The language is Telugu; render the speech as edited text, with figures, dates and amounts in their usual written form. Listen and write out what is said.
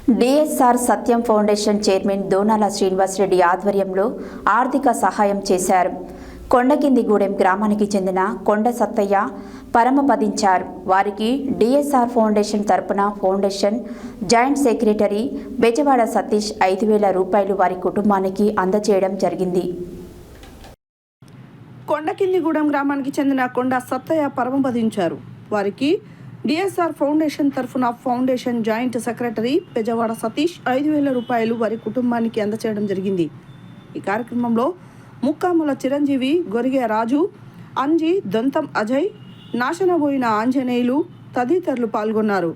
డిఎస్ఆర్ సత్యం ఫౌండేషన్ చైర్మన్ దోనాల శ్రీనివాసరెడ్డి ఆధ్వర్యంలో ఆర్థిక సహాయం చేశారు. కొండకిందిగూడెం గ్రామానికి చెందిన కొండ సత్తయ్య పరమపదించారు. వారికి డిఎస్ఆర్ ఫౌండేషన్ తరపున foundation joint secretary Bezawada Satish 5,000 రూపాయలు వారి కుటుంబానికి అందజేయడం జరిగింది. కొండకిందిగూడెం గ్రామానికి చెందిన కొండ సత్తయ్య పరమపదించారు. వారికి డిఎస్ఆర్ ఫౌండేషన్ తరఫున foundation joint secretary Bezawada Satish 5,000 రూపాయలు వారి కుటుంబానికి అందచేయడం జరిగింది. ఈ కార్యక్రమంలో ముక్కాముల చిరంజీవి, గొరిగే రాజు, అంజి, దొంతం అజయ్, నాశనబోయిన ఆంజనేయులు తదితరులు పాల్గొన్నారు.